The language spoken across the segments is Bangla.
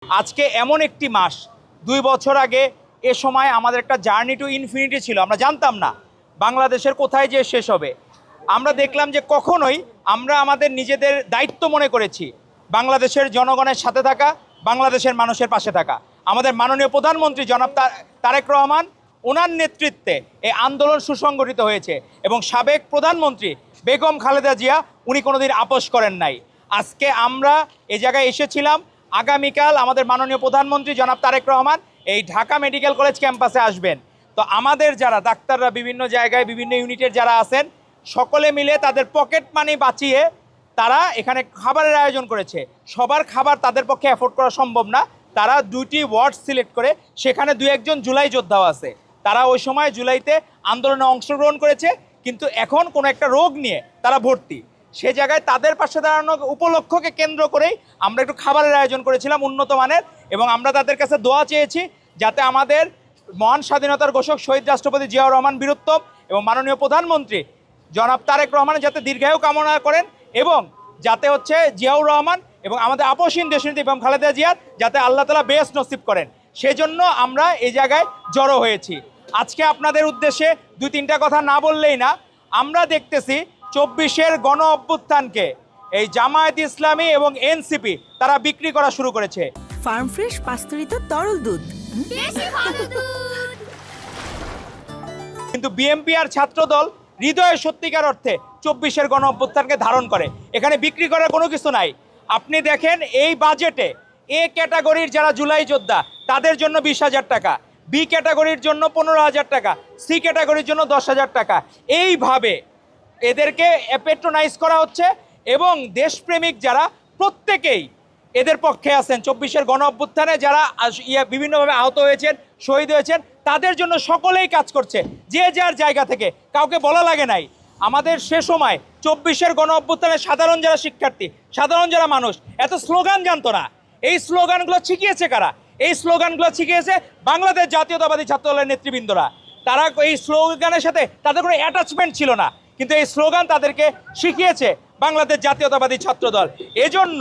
আজকে এমন একটি মাস 2 বছর আগে এ সময় আমাদের একটা জার্নি টু ইনফিনিটি ছিল। আমরা জানতাম না বাংলাদেশের কোথায় যে শেষ হবে। আমরা দেখলাম যে কখনোই আমরা আমাদের নিজেদের দায়িত্ব মনে করেছি বাংলাদেশের জনগণের সাথে থাকা, বাংলাদেশের মানুষের পাশে থাকা। আমাদের মাননীয় প্রধানমন্ত্রী জনাব তারেক রহমান, ওনার নেতৃত্বে এই আন্দোলন সুসংগঠিত হয়েছে এবং সাবেক প্রধানমন্ত্রী বেগম খালেদা জিয়া উনি কোনোদিন আপোস করেন নাই। আজকে আমরা এই জায়গায় এসেছিলাম। আগামীকাল আমাদের মাননীয় প্রধানমন্ত্রী জনাব তারেক রহমান এই ঢাকা মেডিকেল কলেজ ক্যাম্পাসে আসবেন। তো আমাদের যারা ডাক্তাররা বিভিন্ন জায়গায় বিভিন্ন ইউনিটের যারা আছেন সকলে মিলে তাদের পকেট মানি বাঁচিয়ে তারা এখানে খাবারের আয়োজন করেছে। সবার খাবার তাদের পক্ষে অ্যাফোর্ড করা সম্ভব না। তারা 2টি ওয়ার্ড সিলেক্ট করে সেখানে 2-1 জুলাই যোদ্ধাও আছে। তারা ওই সময় জুলাইতে আন্দোলনে অংশগ্রহণ করেছে, কিন্তু এখন কোনো একটা রোগ নিয়ে তারা ভর্তি। সে জায়গায় তাদের পাশে দাঁড়ানো উপলক্ষকে কেন্দ্র করেই আমরা একটু খাবারের আয়োজন করেছিলাম উন্নত মানের, এবং আমরা তাদের কাছে দোয়া চেয়েছি যাতে আমাদের মহান স্বাধীনতার ঘোষক শহীদ রাষ্ট্রপতি জিয়াউর রহমান বীরুত্তম এবং মাননীয় প্রধানমন্ত্রী জনাব তারেক রহমান যাতে দীর্ঘায়ু কামনা করেন, এবং যাতে হচ্ছে জিয়াউর রহমান এবং আমাদের আপসহীন দেশনেত্রী বেগম খালেদা জিয়ার যাতে আল্লাহ তাআলা বেহেশত নসিব করেন, সেজন্য আমরা এই জায়গায় জড়ো হয়েছি। আজকে আপনাদের উদ্দেশ্যে 2-3টা কথা না বললেই না। আমরা দেখতেছি 24-এর গণ অভ্যুত্থানকে এই জামায়াত ইসলামী এবং এনসিপি তারা বিক্রি করা শুরু করেছে। ফার্ম ফ্রেশ পাস্তুরিত তরল দুধ, কিন্তু বিএনপি আর ছাত্রদল হৃদয়ে সত্যিকার অর্থে 24-এর গণ অভ্যুত্থানকে ধারণ করে। এখানে বিক্রি করার কোনো কিছু নাই। আপনি দেখেন এই বাজেটে এ ক্যাটাগরির যারা জুলাই যোদ্ধা তাদের জন্য 20,000 টাকা, বি ক্যাটাগরির জন্য 15,000 টাকা, সি ক্যাটাগরির জন্য 10,000 টাকা, এইভাবে এদেরকে প্যাট্রোনাইজ করা হচ্ছে। এবং দেশপ্রেমিক যারা প্রত্যেকেই এদের পক্ষে আছেন। 24-এর গণ অভ্যুত্থানে যারা বিভিন্নভাবে আহত হয়েছেন, শহীদ হয়েছেন, তাদের জন্য সকলেই কাজ করছে যে যার জায়গা থেকে, কাউকে বলা লাগে নাই। আমাদের সে সময় 24-এর গণ অভ্যুত্থানে সাধারণ যারা শিক্ষার্থী, সাধারণ যারা মানুষ এত স্লোগান জানতো না। এই স্লোগানগুলো শিখিয়েছে কারা? এই স্লোগানগুলো শিখিয়েছে বাংলাদেশ জাতীয়তাবাদী ছাত্রদলের নেতৃবৃন্দরা। তারা এই স্লোগানের সাথে তাদের কোনো অ্যাটাচমেন্ট ছিল না, কিন্তু এই স্লোগান তাদেরকে শিখিয়েছে বাংলাদেশ জাতীয়তাবাদী ছাত্রদল। এজন্য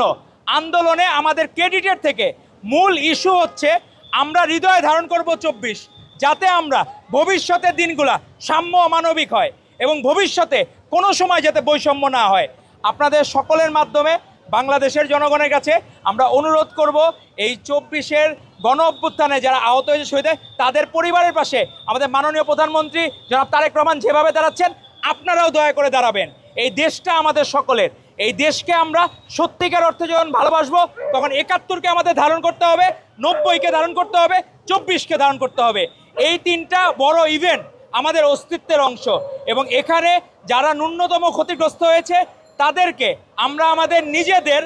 আন্দোলনে আমাদের ক্রেডিটের থেকে মূল ইস্যু হচ্ছে আমরা হৃদয়ে ধারণ করব 24, যাতে আমরা ভবিষ্যতের দিনগুলা সাম্য মানবিক হয় এবং ভবিষ্যতে কোনো সময় যাতে বৈষম্য না হয়। আপনাদের সকলের মাধ্যমে বাংলাদেশের জনগণের কাছে আমরা অনুরোধ করব এই 24-এর গণ অভ্যুত্থানে যারা আহত হয়েছে, শহীদ তাদের পরিবারের পাশে আমাদের মাননীয় প্রধানমন্ত্রী জনাব তারেক রহমান যেভাবে দাঁড়াচ্ছেন আপনারাও দয়া করে দাঁড়াবেন। এই দেশটা আমাদের সকলের। এই দেশকে আমরা সত্যিকার অর্থে যখন ভালোবাসবো তখন 71-কে আমাদের ধারণ করতে হবে, 90-কে ধারণ করতে হবে, 24-কে ধারণ করতে হবে। এই 3টা বড় ইভেন্ট আমাদের অস্তিত্বের অংশ, এবং এখানে যারা ন্যূনতম ক্ষতিগ্রস্ত হয়েছে তাদেরকে আমরা আমাদের নিজেদের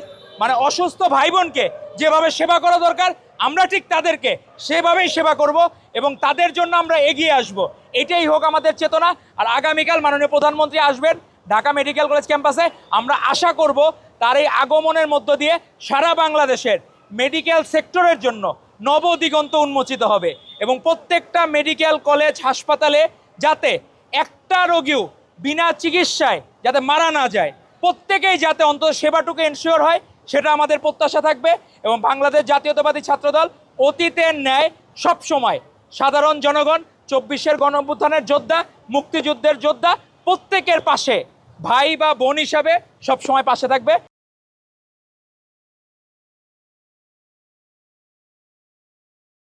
অসুস্থ ভাই বোনকে যেভাবে সেবা করা দরকার আমরা ঠিক তাদেরকে সেভাবেই সেবা করব এবং তাদের জন্য আমরা এগিয়ে আসব। এটাই হোক আমাদের চেতনা। আর আগামীকাল মাননীয় প্রধানমন্ত্রী আসবেন ঢাকা মেডিকেল কলেজ ক্যাম্পাসে। আমরা আশা করব তার এই আগমনের মধ্য দিয়ে সারা বাংলাদেশের মেডিকেল সেক্টরের জন্য নবদিগন্ত উন্মোচিত হবে, এবং প্রত্যেকটা মেডিকেল কলেজ হাসপাতালে যাতে একটা রোগীও বিনা চিকিৎসায় যাতে মারা না যায়, প্রত্যেকেই যাতে অন্তত সেবাটুকু এনশিওর হয়, সেটা আমাদের প্রত্যাশা থাকবে। এবং বাংলাদেশ জাতীয়তাবাদী ছাত্রদল অতীতের ন্যায় সবসময় সাধারণ জনগণ, 24-এর গণ অভ্যুত্থানের যোদ্ধা, মুক্তিযুদ্ধের যোদ্ধা প্রত্যেকের পাশে ভাই বা বোন হিসাবে সবসময় পাশে থাকবে।